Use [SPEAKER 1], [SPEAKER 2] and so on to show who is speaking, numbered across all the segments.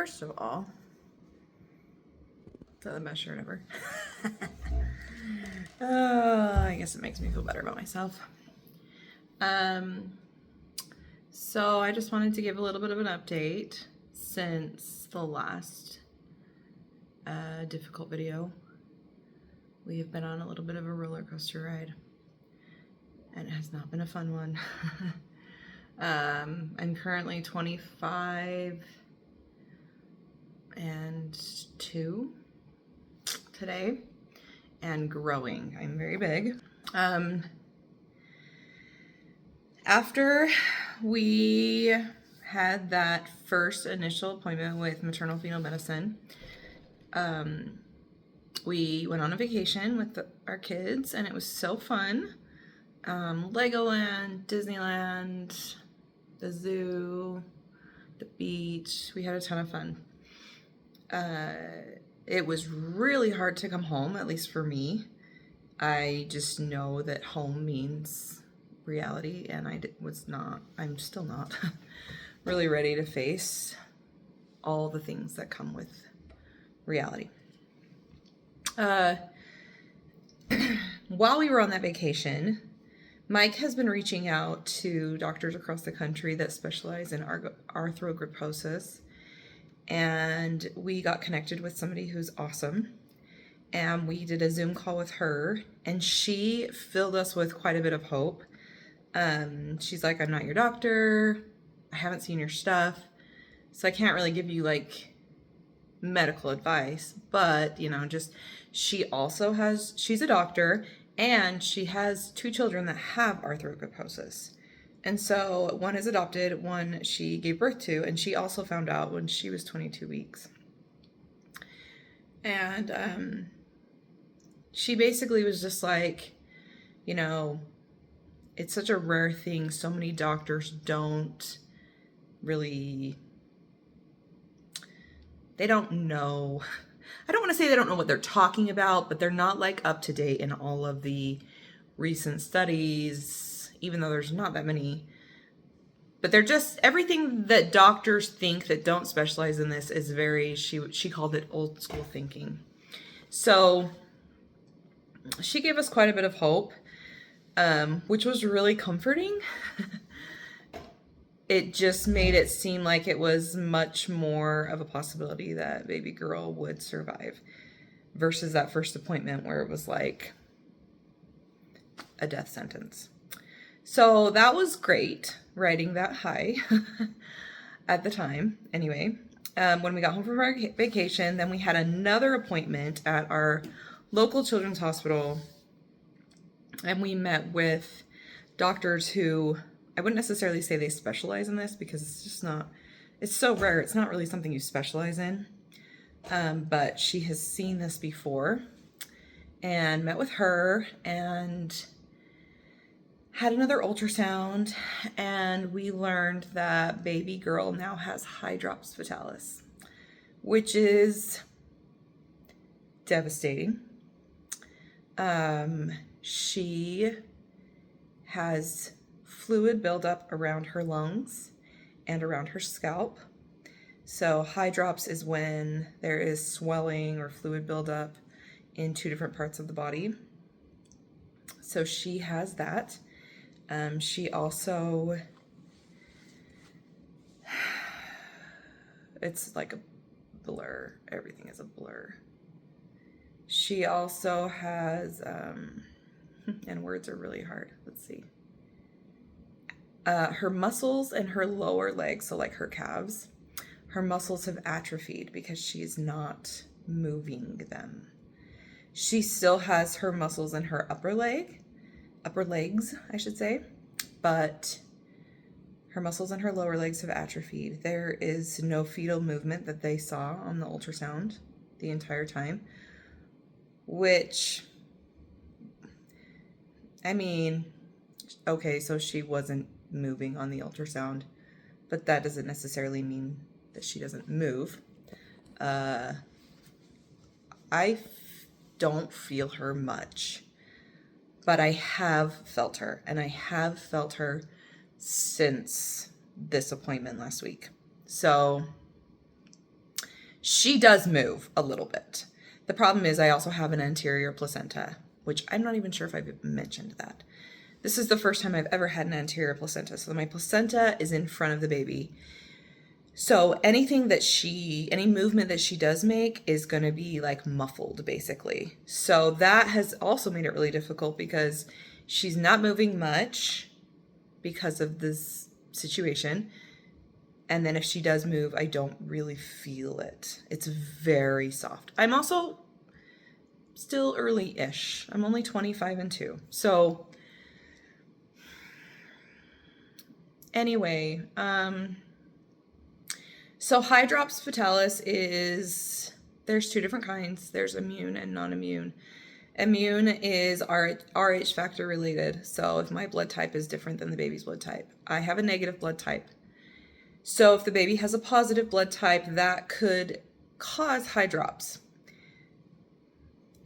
[SPEAKER 1] First of all, is that the best shirt ever? I guess it makes me feel better about myself. So I just wanted to give a little bit of an update since the last difficult video. We have been on a little bit of a roller coaster ride, and it has not been a fun one. I'm currently 25 and 2 today and growing. I'm very big. After we had that first initial appointment with maternal fetal medicine, we went on a vacation with our kids, and it was so fun. Legoland, Disneyland, the zoo, the beach. We had a ton of fun. It was really hard to come home, at least for me. I just know that home means reality, and I'm still not really ready to face all the things that come with reality. While we were on that vacation, Mike has been reaching out to doctors across the country that specialize in arthrogryposis, and we got connected with somebody who's awesome, and we did a Zoom call with her, and she filled us with quite a bit of hope. She's like, I'm not your doctor, I haven't seen your stuff, so I can't really give you like medical advice, but she's a doctor, and she has 2 children that have arthrogryposis. And so one is adopted, one she gave birth to, and she also found out when she was 22 weeks. And she basically was just like, it's such a rare thing. So many doctors don't really, they don't know. I don't want to say they don't know what they're talking about, but they're not like up to date in all of the recent studies, even though there's not that many. But they're just, everything that doctors think that don't specialize in this is very, she called it old school thinking. So she gave us quite a bit of hope, which was really comforting. It just made it seem like it was much more of a possibility that baby girl would survive versus that first appointment where it was like a death sentence. So that was great, riding that high at the time. Anyway, when we got home from our vacation, then we had another appointment at our local children's hospital, and we met with doctors who, I wouldn't necessarily say they specialize in this because it's just not, it's so rare. It's not really something you specialize in. But she has seen this before, and met with her and had another ultrasound, and we learned that baby girl now has hydrops fetalis, which is devastating. She has fluid buildup around her lungs and around her scalp. So hydrops is when there is swelling or fluid buildup in 2 different parts of the body. So she has that. She also, it's like a blur. Everything is a blur. She also has, and words are really hard. Let's see. Her muscles and her lower legs, so like her calves, her muscles have atrophied because she's not moving them. She still has her muscles in her upper legs, I should say, but her muscles and her lower legs have atrophied. There is no fetal movement that they saw on the ultrasound the entire time, which, I mean, okay, so she wasn't moving on the ultrasound, but that doesn't necessarily mean that she doesn't move. I don't feel her much, but I have felt her, and I have felt her since this appointment last week. So She does move a little bit. The problem is I also have an anterior placenta, which I'm not even sure if I've mentioned that. This is the first time I've ever had an anterior placenta. So my placenta is in front of the baby. So any movement that she does make is going to be like muffled basically. So that has also made it really difficult because she's not moving much because of this situation. And then if she does move, I don't really feel it. It's very soft. I'm also still early-ish. I'm only 25 and 2. So anyway, so hydrops fetalis there's two different kinds. There's immune and non-immune. Immune is Rh factor related. So if my blood type is different than the baby's blood type, I have a negative blood type. So if the baby has a positive blood type, that could cause hydrops.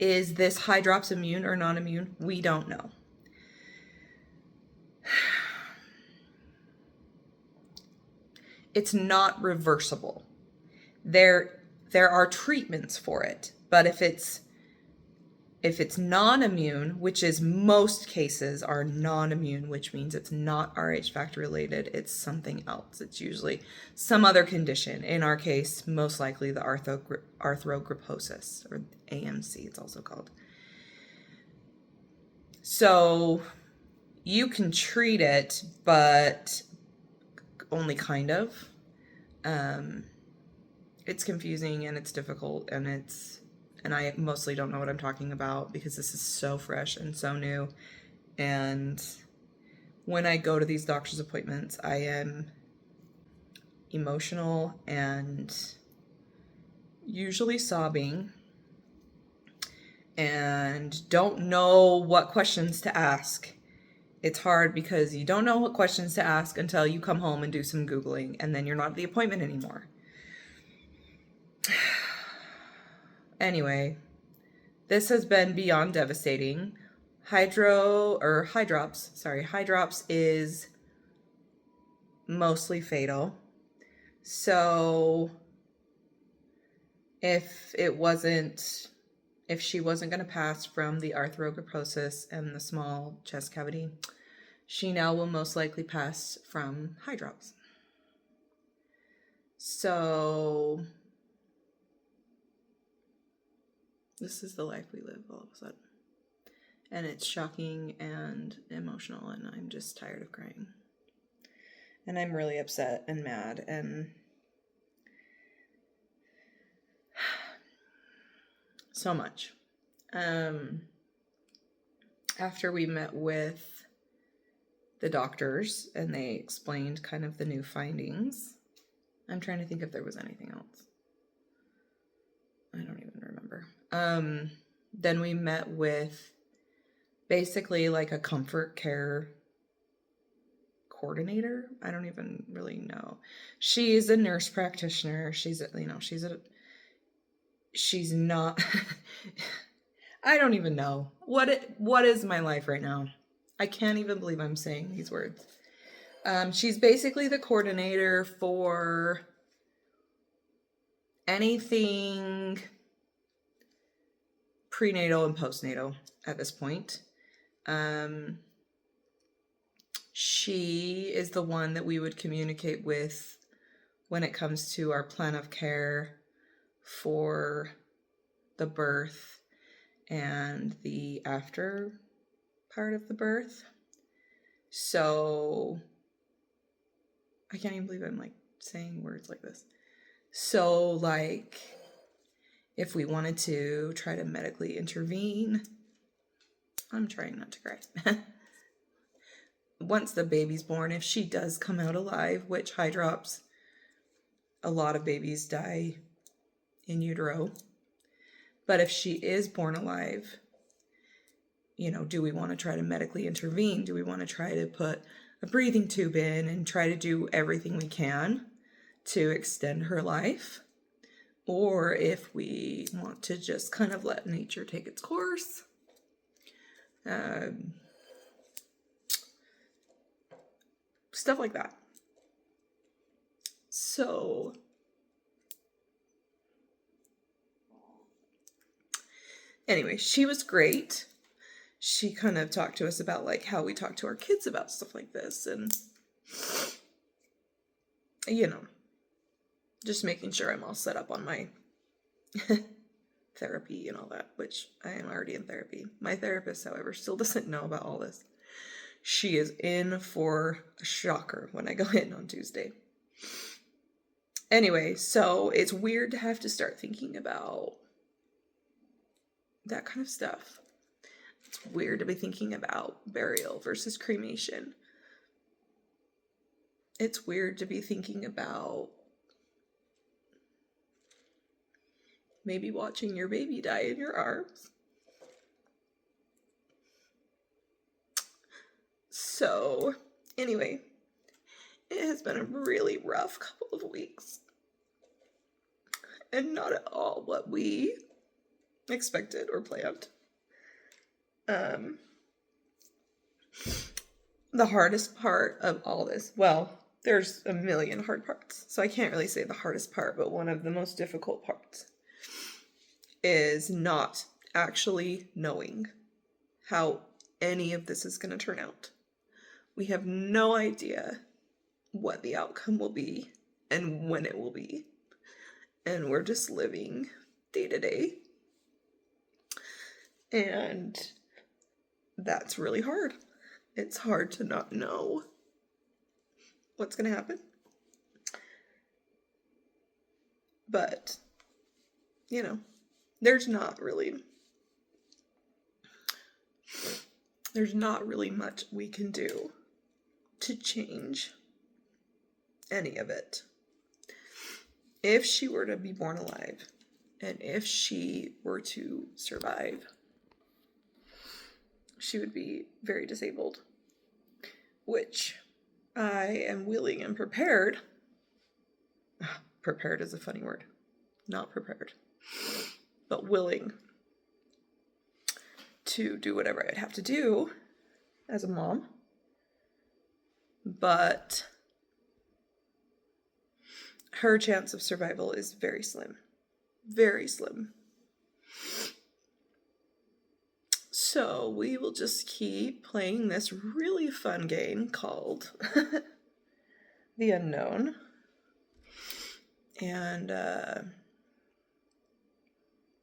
[SPEAKER 1] Is this hydrops immune or non-immune? We don't know. It's not reversible. There are treatments for it, but if it's non-immune, which is most cases are non-immune, which means it's not Rh factor related, it's something else. It's usually some other condition. In our case, most likely the arthrogryposis, or AMC it's also called. So you can treat it, but only kind of. It's confusing and it's difficult and I mostly don't know what I'm talking about because this is so fresh and so new. And when I go to these doctor's appointments, I am emotional and usually sobbing and don't know what questions to ask. It's hard because you don't know what questions to ask until you come home and do some Googling, and then you're not at the appointment anymore. Anyway, this has been beyond devastating. Hydrops is mostly fatal. So if she wasn't going to pass from the arthrogryposis and the small chest cavity, she now will most likely pass from hydrops. So this is the life we live all of a sudden. And it's shocking and emotional, and I'm just tired of crying. And I'm really upset and mad and so much. After we met with the doctors and they explained kind of the new findings, I'm trying to think if there was anything else. I don't even remember. Then we met with basically like a comfort care coordinator. I don't even really know. She's a nurse practitioner. She's not, I don't even know. What is my life right now? I can't even believe I'm saying these words. She's basically the coordinator for anything prenatal and postnatal at this point. She is the one that we would communicate with when it comes to our plan of care for the birth and the after part of the birth. So I can't even believe I'm like saying words like this. So like if we wanted to try to medically intervene, I'm trying not to cry. Once the baby's born, if she does come out alive, which hydrops, a lot of babies die in utero. But if she is born alive, do we want to try to medically intervene? Do we want to try to put a breathing tube in and try to do everything we can to extend her life? Or if we want to just kind of let nature take its course, stuff like that. So Anyway, she was great. She kind of talked to us about like how we talk to our kids about stuff like this, and you know, just making sure I'm all set up on my therapy and all that, which I am already in therapy. My therapist, however, still doesn't know about all this. She is in for a shocker when I go in on Tuesday. Anyway, so it's weird to have to start thinking about that kind of stuff. It's weird to be thinking about burial versus cremation. It's weird to be thinking about maybe watching your baby die in your arms. So, anyway, it has been a really rough couple of weeks. And not at all what we expected or planned. The hardest part of all this, well, there's a million hard parts, so I can't really say the hardest part, but one of the most difficult parts is not actually knowing how any of this is going to turn out. We have no idea what the outcome will be and when it will be. And we're just living day to day. And that's really hard. It's hard to not know what's going to happen. But, you know, there's not really much we can do to change any of it. If she were to be born alive, and if she were to survive, she would be very disabled, which I am willing and prepared. Prepared is a funny word. Not prepared, but willing to do whatever I'd have to do as a mom. But her chance of survival is very slim. Very slim. So we will just keep playing this really fun game called The Unknown. And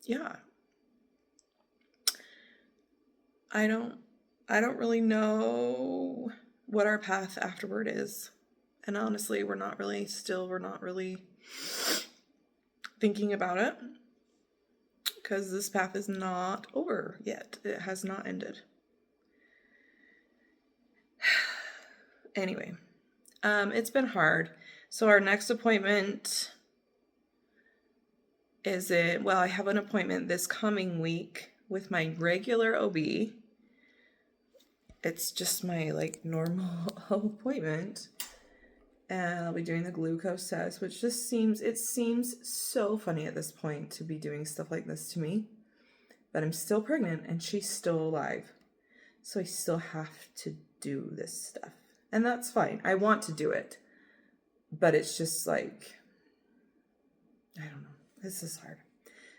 [SPEAKER 1] yeah. I don't really know what our path afterward is. And honestly, we're not really thinking about it, because this path is not over yet. It has not ended. Anyway, it's been hard. So our next appointment I have an appointment this coming week with my regular OB. It's just my normal appointment. And I'll be doing the glucose test, which just seems so funny at this point to be doing stuff like this to me. But I'm still pregnant and she's still alive. So I still have to do this stuff. And that's fine. I want to do it. But it's just I don't know. This is hard.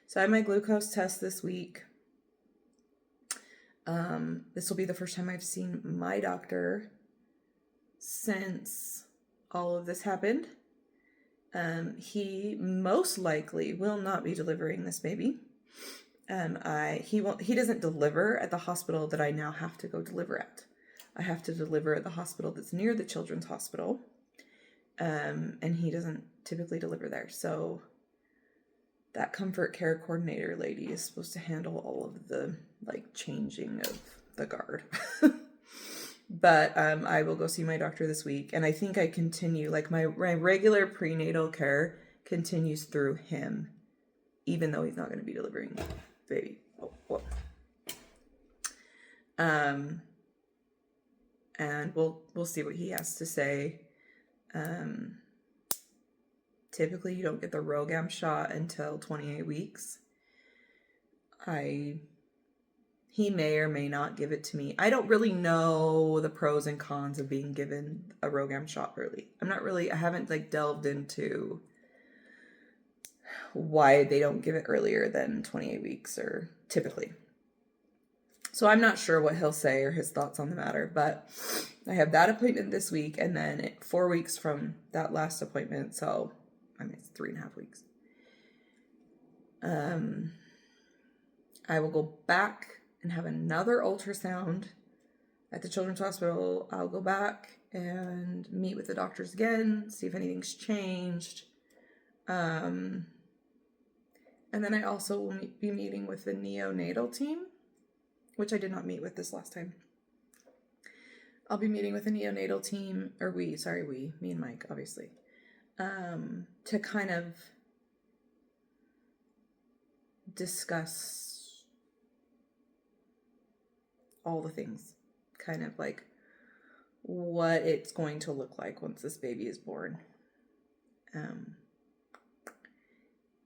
[SPEAKER 1] So I have my glucose test this week. This will be the first time I've seen my doctor since all of this happened. He most likely will not be delivering this baby. He doesn't deliver at the hospital that I now have to go deliver at. I have to deliver at the hospital that's near the children's hospital. And he doesn't typically deliver there. So that comfort care coordinator lady is supposed to handle all of the changing of the guard. But I will go see my doctor this week, and I think I continue, my regular prenatal care continues through him, even though he's not going to be delivering baby. And we'll see what he has to say. Typically you don't get the RhoGAM shot until 28 weeks. He may or may not give it to me. I don't really know the pros and cons of being given a RhoGAM shot early. I haven't delved into why they don't give it earlier than 28 weeks or typically. So I'm not sure what he'll say or his thoughts on the matter, but I have that appointment this week and then 4 weeks from that last appointment. So, I mean, it's 3.5 weeks. I will go back and have another ultrasound at the Children's Hospital. I'll go back and meet with the doctors again, see if anything's changed. And then I also will be meeting with the neonatal team, which I did not meet with this last time. I'll be meeting with the neonatal team, or me and Mike, obviously, to kind of discuss all the things, kind of like what it's going to look like once this baby is born.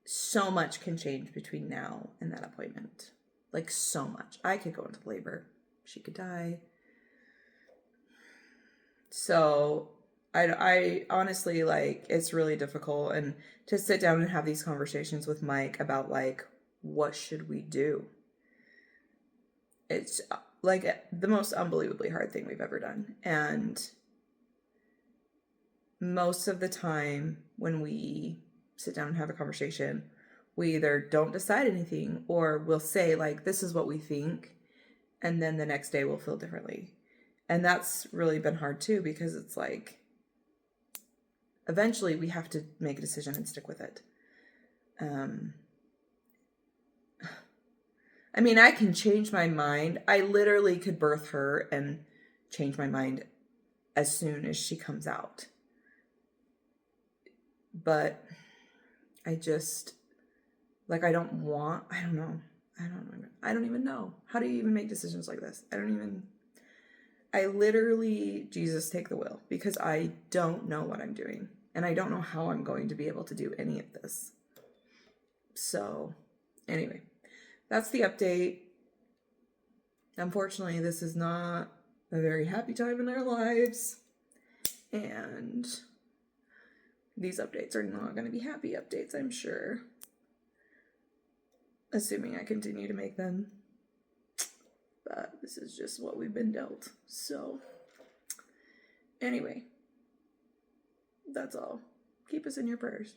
[SPEAKER 1] So much can change between now and that appointment. Like, so much. I could go into labor. She could die. So I honestly, like, it's really difficult. And to sit down and have these conversations with Mike about, like, what should we do? It's like the most unbelievably hard thing we've ever done. And most of the time when we sit down and have a conversation, we either don't decide anything or we'll say, like, this is what we think, and then the next day we'll feel differently. And that's really been hard too, because it's like eventually we have to make a decision and stick with it. I mean, I can change my mind. I literally could birth her and change my mind as soon as she comes out. But I just, like, I don't know. I don't even know. How do you even make decisions like this? I literally, Jesus, take the wheel, because I don't know what I'm doing. And I don't know how I'm going to be able to do any of this. So, anyway, that's the update. Unfortunately, this is not a very happy time in our lives. And these updates are not going to be happy updates, I'm sure. Assuming I continue to make them. But this is just what we've been dealt. So, anyway, that's all. Keep us in your prayers.